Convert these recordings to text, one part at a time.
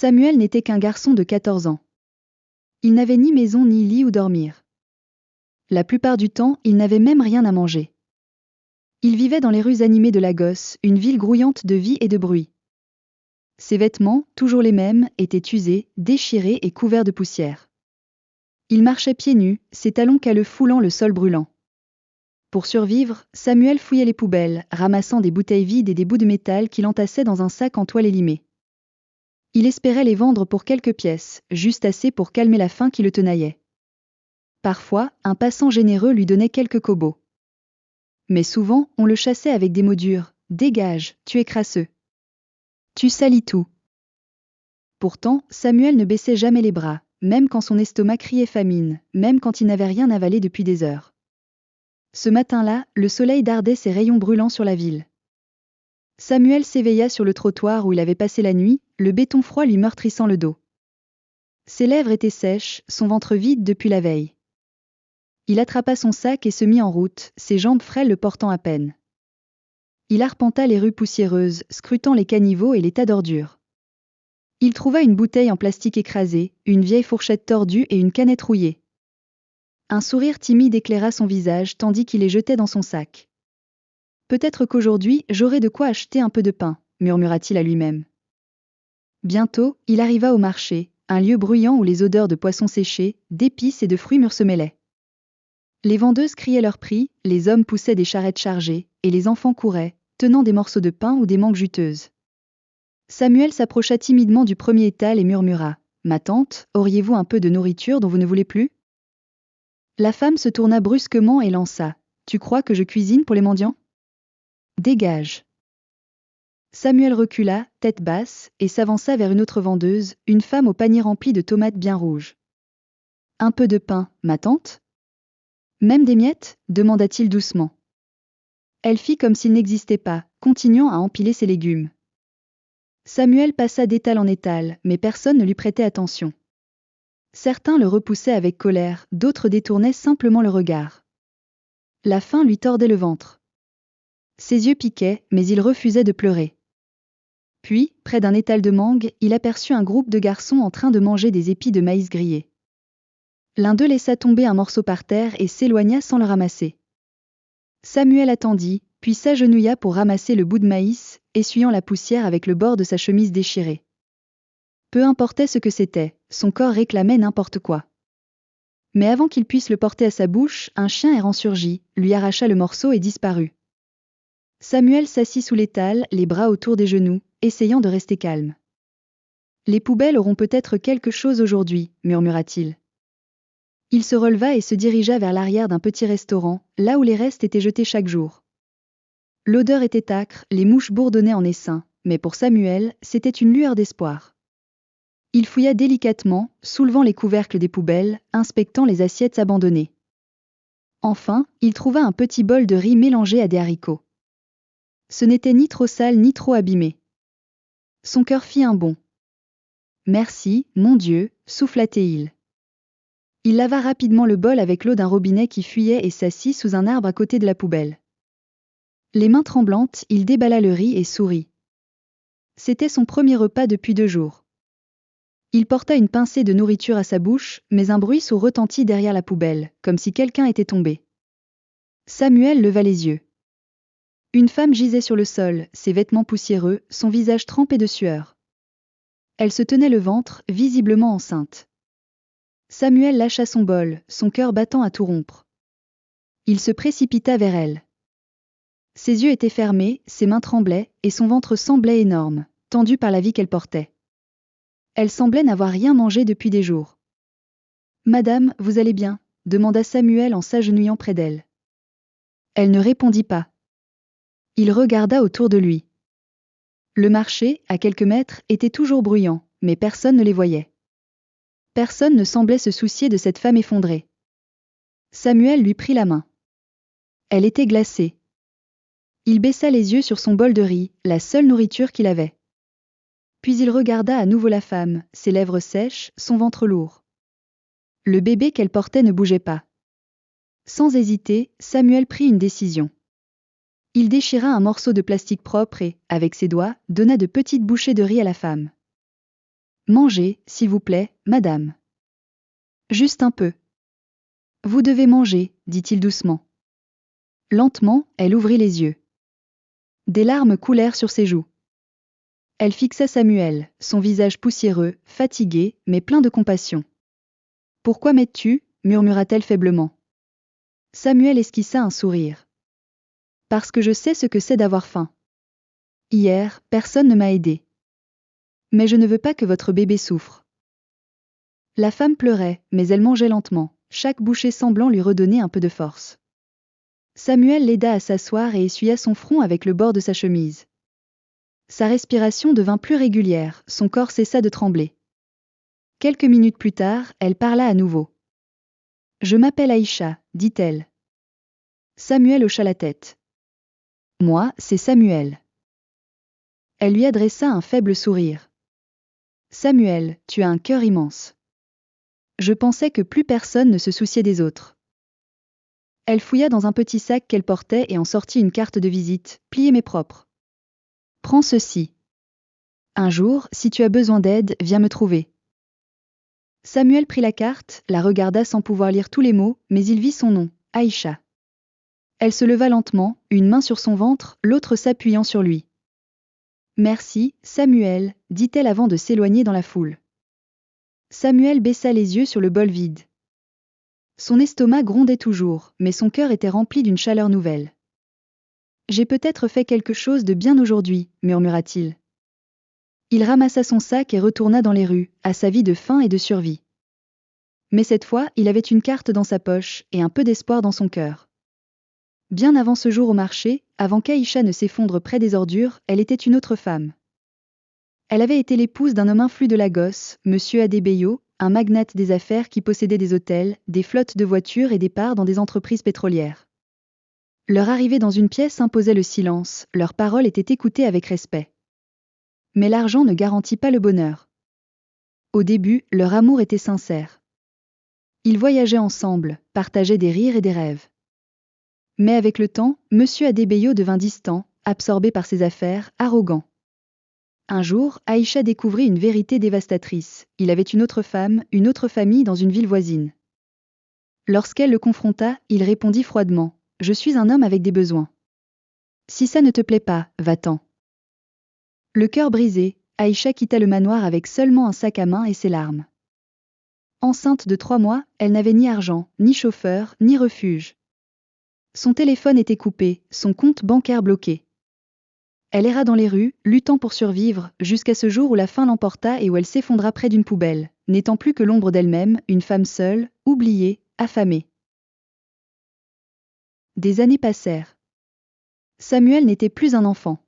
Samuel n'était qu'un garçon de 14 ans. Il n'avait ni maison ni lit où dormir. La plupart du temps, il n'avait même rien à manger. Il vivait dans les rues animées de Lagos, une ville grouillante de vie et de bruit. Ses vêtements, toujours les mêmes, étaient usés, déchirés et couverts de poussière. Il marchait pieds nus, ses talons calleux foulant le sol brûlant. Pour survivre, Samuel fouillait les poubelles, ramassant des bouteilles vides et des bouts de métal qu'il entassait dans un sac en toile élimée. Il espérait les vendre pour quelques pièces, juste assez pour calmer la faim qui le tenaillait. Parfois, un passant généreux lui donnait quelques kobos. Mais souvent, on le chassait avec des mots durs. « Dégage, tu es crasseux. Tu salis tout. » Pourtant, Samuel ne baissait jamais les bras, même quand son estomac criait famine, même quand il n'avait rien avalé depuis des heures. Ce matin-là, le soleil dardait ses rayons brûlants sur la ville. Samuel s'éveilla sur le trottoir où il avait passé la nuit, le béton froid lui meurtrissant le dos. Ses lèvres étaient sèches, son ventre vide depuis la veille. Il attrapa son sac et se mit en route, ses jambes frêles le portant à peine. Il arpenta les rues poussiéreuses, scrutant les caniveaux et les tas d'ordures. Il trouva une bouteille en plastique écrasée, une vieille fourchette tordue et une canette rouillée. Un sourire timide éclaira son visage tandis qu'il les jetait dans son sac. « Peut-être qu'aujourd'hui, j'aurai de quoi acheter un peu de pain, » murmura-t-il à lui-même. Bientôt, il arriva au marché, un lieu bruyant où les odeurs de poissons séchés, d'épices et de fruits mûrs se mêlaient. Les vendeuses criaient leur prix, les hommes poussaient des charrettes chargées, et les enfants couraient, tenant des morceaux de pain ou des mangues juteuses. Samuel s'approcha timidement du premier étal et murmura « Ma tante, auriez-vous un peu de nourriture dont vous ne voulez plus ?» La femme se tourna brusquement et lança « Tu crois que je cuisine pour les mendiants ? Dégage !» Samuel recula, tête basse, et s'avança vers une autre vendeuse, une femme au panier rempli de tomates bien rouges. « Un peu de pain, ma tante ? Même des miettes ? Demanda-t-il doucement. Elle fit comme s'il n'existait pas, continuant à empiler ses légumes. Samuel passa d'étal en étal, mais personne ne lui prêtait attention. Certains le repoussaient avec colère, d'autres détournaient simplement le regard. La faim lui tordait le ventre. Ses yeux piquaient, mais il refusait de pleurer. Puis, près d'un étal de mangues, il aperçut un groupe de garçons en train de manger des épis de maïs grillés. L'un d'eux laissa tomber un morceau par terre et s'éloigna sans le ramasser. Samuel attendit, puis s'agenouilla pour ramasser le bout de maïs, essuyant la poussière avec le bord de sa chemise déchirée. Peu importait ce que c'était, son corps réclamait n'importe quoi. Mais avant qu'il puisse le porter à sa bouche, un chien errant surgit, lui arracha le morceau et disparut. Samuel s'assit sous l'étal, les bras autour des genoux, essayant de rester calme. « Les poubelles auront peut-être quelque chose aujourd'hui, » murmura-t-il. Il se releva et se dirigea vers l'arrière d'un petit restaurant, là où les restes étaient jetés chaque jour. L'odeur était âcre, les mouches bourdonnaient en essaim, mais pour Samuel, c'était une lueur d'espoir. Il fouilla délicatement, soulevant les couvercles des poubelles, inspectant les assiettes abandonnées. Enfin, il trouva un petit bol de riz mélangé à des haricots. Ce n'était ni trop sale ni trop abîmé. Son cœur fit un bond. « Merci, mon Dieu », souffla-t-il. Il lava rapidement le bol avec l'eau d'un robinet qui fuyait et s'assit sous un arbre à côté de la poubelle. Les mains tremblantes, il déballa le riz et sourit. C'était son premier repas depuis 2 jours. Il porta une pincée de nourriture à sa bouche, mais un bruit sourd retentit derrière la poubelle, comme si quelqu'un était tombé. Samuel leva les yeux. Une femme gisait sur le sol, ses vêtements poussiéreux, son visage trempé de sueur. Elle se tenait le ventre, visiblement enceinte. Samuel lâcha son bol, son cœur battant à tout rompre. Il se précipita vers elle. Ses yeux étaient fermés, ses mains tremblaient, et son ventre semblait énorme, tendu par la vie qu'elle portait. Elle semblait n'avoir rien mangé depuis des jours. « Madame, vous allez bien ?» demanda Samuel en s'agenouillant près d'elle. Elle ne répondit pas. Il regarda autour de lui. Le marché, à quelques mètres, était toujours bruyant, mais personne ne les voyait. Personne ne semblait se soucier de cette femme effondrée. Samuel lui prit la main. Elle était glacée. Il baissa les yeux sur son bol de riz, la seule nourriture qu'il avait. Puis il regarda à nouveau la femme, ses lèvres sèches, son ventre lourd. Le bébé qu'elle portait ne bougeait pas. Sans hésiter, Samuel prit une décision. Il déchira un morceau de plastique propre et, avec ses doigts, donna de petites bouchées de riz à la femme. Mangez, s'il vous plaît, madame. Juste un peu. Vous devez manger, dit-il doucement. Lentement, elle ouvrit les yeux. Des larmes coulèrent sur ses joues. Elle fixa Samuel, son visage poussiéreux, fatigué, mais plein de compassion. Pourquoi m'aides-tu ? Murmura-t-elle faiblement. Samuel esquissa un sourire. Parce que je sais ce que c'est d'avoir faim. Hier, personne ne m'a aidé. Mais je ne veux pas que votre bébé souffre. La femme pleurait, mais elle mangeait lentement, chaque bouchée semblant lui redonner un peu de force. Samuel l'aida à s'asseoir et essuya son front avec le bord de sa chemise. Sa respiration devint plus régulière, son corps cessa de trembler. Quelques minutes plus tard, elle parla à nouveau. Je m'appelle Aïcha, dit-elle. Samuel hocha la tête. Moi, c'est Samuel. Elle lui adressa un faible sourire. Samuel, tu as un cœur immense. Je pensais que plus personne ne se souciait des autres. Elle fouilla dans un petit sac qu'elle portait et en sortit une carte de visite, pliée mais propre. Prends ceci. Un jour, si tu as besoin d'aide, viens me trouver. Samuel prit la carte, la regarda sans pouvoir lire tous les mots, mais il vit son nom, Aïcha. Elle se leva lentement, une main sur son ventre, l'autre s'appuyant sur lui. Merci, Samuel, dit-elle avant de s'éloigner dans la foule. Samuel baissa les yeux sur le bol vide. Son estomac grondait toujours, mais son cœur était rempli d'une chaleur nouvelle. J'ai peut-être fait quelque chose de bien aujourd'hui, murmura-t-il. Il ramassa son sac et retourna dans les rues, à sa vie de faim et de survie. Mais cette fois, il avait une carte dans sa poche et un peu d'espoir dans son cœur. Bien avant ce jour au marché, avant qu'Aïcha ne s'effondre près des ordures, elle était une autre femme. Elle avait été l'épouse d'un homme influent de Lagos, Monsieur Adebayo, un magnate des affaires qui possédait des hôtels, des flottes de voitures et des parts dans des entreprises pétrolières. Leur arrivée dans une pièce imposait le silence, leurs paroles étaient écoutées avec respect. Mais l'argent ne garantit pas le bonheur. Au début, leur amour était sincère. Ils voyageaient ensemble, partageaient des rires et des rêves. Mais avec le temps, Monsieur Adebayo devint distant, absorbé par ses affaires, arrogant. Un jour, Aïcha découvrit une vérité dévastatrice. Il avait une autre femme, une autre famille dans une ville voisine. Lorsqu'elle le confronta, il répondit froidement : « Je suis un homme avec des besoins. Si ça ne te plaît pas, va-t'en. » Le cœur brisé, Aïcha quitta le manoir avec seulement un sac à main et ses larmes. Enceinte de 3 mois, elle n'avait ni argent, ni chauffeur, ni refuge. Son téléphone était coupé, son compte bancaire bloqué. Elle erra dans les rues, luttant pour survivre, jusqu'à ce jour où la faim l'emporta et où elle s'effondra près d'une poubelle, n'étant plus que l'ombre d'elle-même, une femme seule, oubliée, affamée. Des années passèrent. Samuel n'était plus un enfant.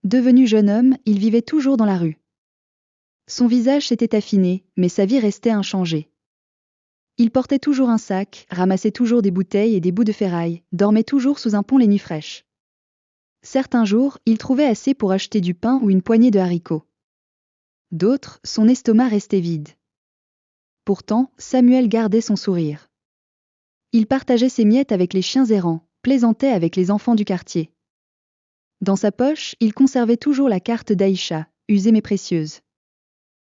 Devenu jeune homme, il vivait toujours dans la rue. Son visage s'était affiné, mais sa vie restait inchangée. Il portait toujours un sac, ramassait toujours des bouteilles et des bouts de ferraille, dormait toujours sous un pont les nuits fraîches. Certains jours, il trouvait assez pour acheter du pain ou une poignée de haricots. D'autres, son estomac restait vide. Pourtant, Samuel gardait son sourire. Il partageait ses miettes avec les chiens errants, plaisantait avec les enfants du quartier. Dans sa poche, il conservait toujours la carte d'Aïcha, usée mais précieuse.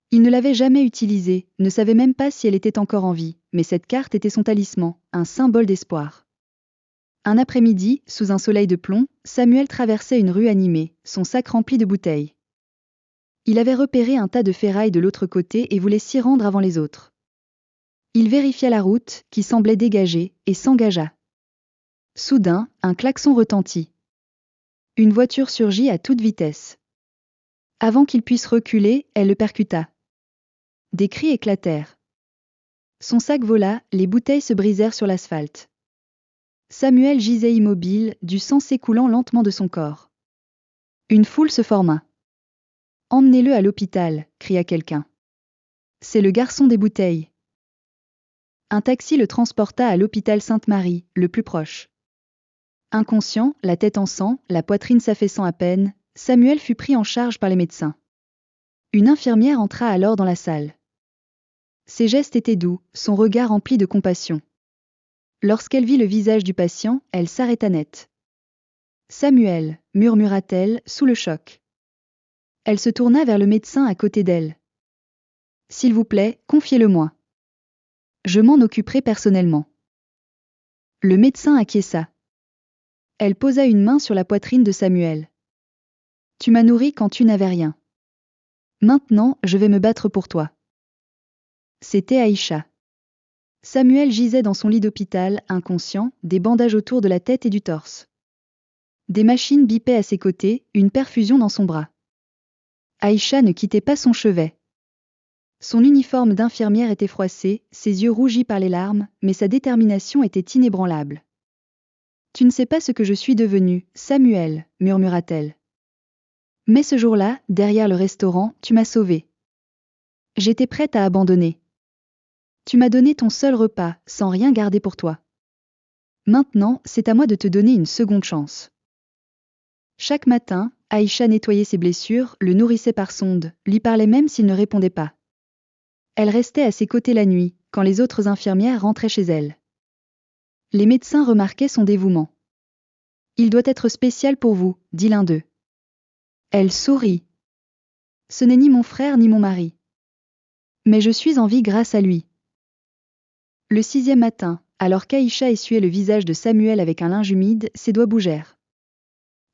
Il ne l'avait jamais utilisée, ne savait même pas si elle était encore en vie, mais cette carte était son talisman, un symbole d'espoir. Un après-midi, sous un soleil de plomb, Samuel traversait une rue animée, son sac rempli de bouteilles. Il avait repéré un tas de ferraille de l'autre côté et voulait s'y rendre avant les autres. Il vérifia la route, qui semblait dégagée, et s'engagea. Soudain, un klaxon retentit. Une voiture surgit à toute vitesse. Avant qu'il puisse reculer, elle le percuta. Des cris éclatèrent. Son sac vola, les bouteilles se brisèrent sur l'asphalte. Samuel gisait immobile, du sang s'écoulant lentement de son corps. Une foule se forma. « Emmenez-le à l'hôpital » cria quelqu'un. « C'est le garçon des bouteilles. » Un taxi le transporta à l'hôpital Sainte-Marie, le plus proche. Inconscient, la tête en sang, la poitrine s'affaissant à peine, Samuel fut pris en charge par les médecins. Une infirmière entra alors dans la salle. Ses gestes étaient doux, son regard rempli de compassion. Lorsqu'elle vit le visage du patient, elle s'arrêta net. « Samuel » murmura-t-elle, sous le choc. Elle se tourna vers le médecin à côté d'elle. S'il vous plaît, confiez-le-moi. Je m'en occuperai personnellement. Le médecin acquiesça. Elle posa une main sur la poitrine de Samuel. Tu m'as nourri quand tu n'avais rien. Maintenant, je vais me battre pour toi. C'était Aïcha. Samuel gisait dans son lit d'hôpital, inconscient, des bandages autour de la tête et du torse. Des machines bipaient à ses côtés, une perfusion dans son bras. Aïcha ne quittait pas son chevet. Son uniforme d'infirmière était froissé, ses yeux rougis par les larmes, mais sa détermination était inébranlable. « Tu ne sais pas ce que je suis devenue, Samuel, murmura-t-elle. Mais ce jour-là, derrière le restaurant, tu m'as sauvée. J'étais prête à abandonner. Tu m'as donné ton seul repas, sans rien garder pour toi. Maintenant, c'est à moi de te donner une seconde chance. » Chaque matin, Aïcha nettoyait ses blessures, le nourrissait par sonde, lui parlait même s'il ne répondait pas. Elle restait à ses côtés la nuit, quand les autres infirmières rentraient chez elle. Les médecins remarquaient son dévouement. « Il doit être spécial pour vous, dit l'un d'eux. Elle sourit. « Ce n'est ni mon frère ni mon mari. Mais je suis en vie grâce à lui. » Le 6e matin, alors qu'Aïcha essuyait le visage de Samuel avec un linge humide, ses doigts bougèrent.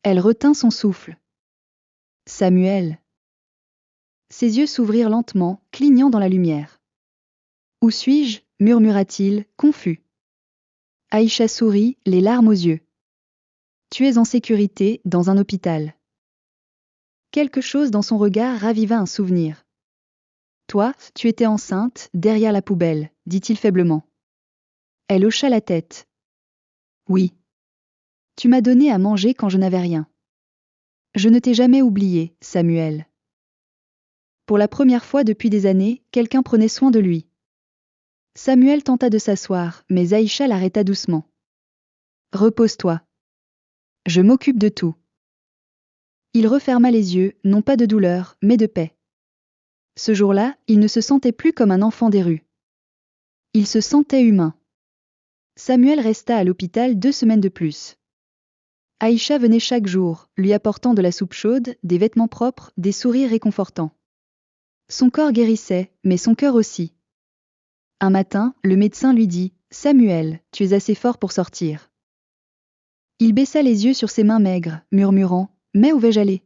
Elle retint son souffle. « Samuel. » Ses yeux s'ouvrirent lentement, clignant dans la lumière. « Où suis-je » murmura-t-il, confus. Aïcha sourit, les larmes aux yeux. « Tu es en sécurité, dans un hôpital. » Quelque chose dans son regard raviva un souvenir. « Toi, tu étais enceinte, derrière la poubelle, » dit-il faiblement. Elle hocha la tête. « Oui. Tu m'as donné à manger quand je n'avais rien. Je ne t'ai jamais oublié, Samuel. » Pour la première fois depuis des années, quelqu'un prenait soin de lui. Samuel tenta de s'asseoir, mais Aïcha l'arrêta doucement. « Repose-toi. Je m'occupe de tout. » Il referma les yeux, non pas de douleur, mais de paix. Ce jour-là, il ne se sentait plus comme un enfant des rues. Il se sentait humain. Samuel resta à l'hôpital 2 semaines de plus. Aïcha venait chaque jour, lui apportant de la soupe chaude, des vêtements propres, des sourires réconfortants. Son corps guérissait, mais son cœur aussi. Un matin, le médecin lui dit « Samuel, tu es assez fort pour sortir. » Il baissa les yeux sur ses mains maigres, murmurant « Mais où vais-je aller ?»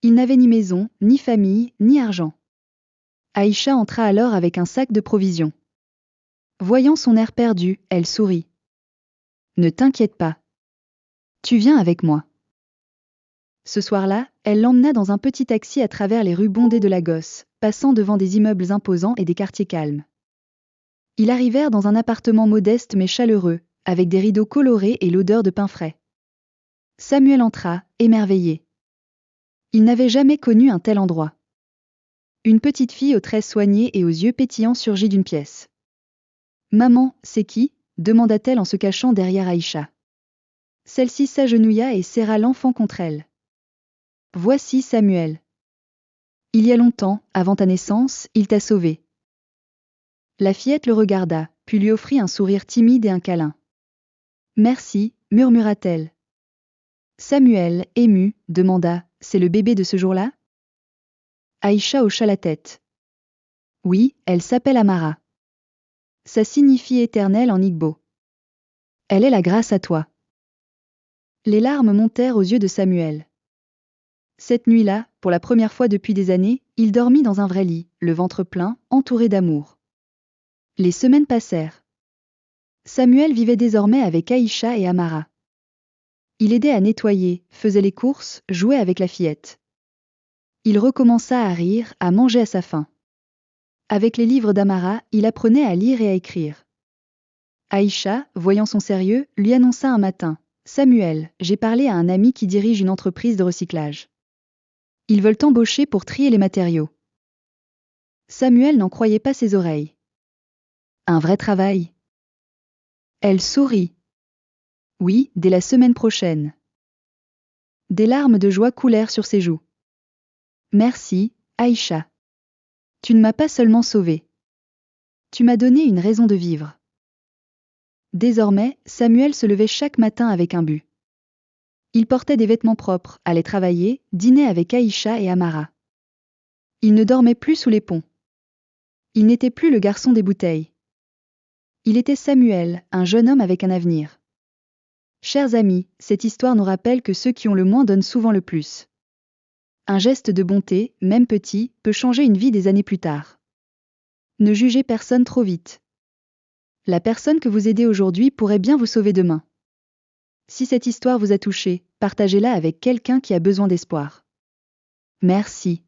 Il n'avait ni maison, ni famille, ni argent. Aïcha entra alors avec un sac de provisions. Voyant son air perdu, elle sourit. « Ne t'inquiète pas. Tu viens avec moi. » Ce soir-là, elle l'emmena dans un petit taxi à travers les rues bondées de Lagos, passant devant des immeubles imposants et des quartiers calmes. Ils arrivèrent dans un appartement modeste mais chaleureux, avec des rideaux colorés et l'odeur de pain frais. Samuel entra, émerveillé. Il n'avait jamais connu un tel endroit. Une petite fille aux traits soignés et aux yeux pétillants surgit d'une pièce. « Maman, c'est qui ?» demanda-t-elle en se cachant derrière Aïcha. Celle-ci s'agenouilla et serra l'enfant contre elle. « Voici Samuel. Il y a longtemps, avant ta naissance, il t'a sauvé. » La fillette le regarda, puis lui offrit un sourire timide et un câlin. « Merci, murmura-t-elle. » Samuel, ému, demanda « C'est le bébé de ce jour-là ?» Aïcha hocha la tête. « Oui, elle s'appelle Amara. Ça signifie éternel en Igbo. Elle est la grâce à toi. » Les larmes montèrent aux yeux de Samuel. Cette nuit-là, pour la première fois depuis des années, il dormit dans un vrai lit, le ventre plein, entouré d'amour. Les semaines passèrent. Samuel vivait désormais avec Aïcha et Amara. Il aidait à nettoyer, faisait les courses, jouait avec la fillette. Il recommença à rire, à manger à sa faim. Avec les livres d'Amara, il apprenait à lire et à écrire. Aïcha, voyant son sérieux, lui annonça un matin « Samuel, j'ai parlé à un ami qui dirige une entreprise de recyclage. Ils veulent t'embaucher pour trier les matériaux. » Samuel n'en croyait pas ses oreilles. Un vrai travail. Elle sourit. Oui, dès la semaine prochaine. Des larmes de joie coulèrent sur ses joues. Merci, Aïcha. Tu ne m'as pas seulement sauvée. Tu m'as donné une raison de vivre. Désormais, Samuel se levait chaque matin avec un but. Il portait des vêtements propres, allait travailler, dînait avec Aïcha et Amara. Il ne dormait plus sous les ponts. Il n'était plus le garçon des bouteilles. Il était Samuel, un jeune homme avec un avenir. Chers amis, cette histoire nous rappelle que ceux qui ont le moins donnent souvent le plus. Un geste de bonté, même petit, peut changer une vie des années plus tard. Ne jugez personne trop vite. La personne que vous aidez aujourd'hui pourrait bien vous sauver demain. Si cette histoire vous a touché, partagez-la avec quelqu'un qui a besoin d'espoir. Merci.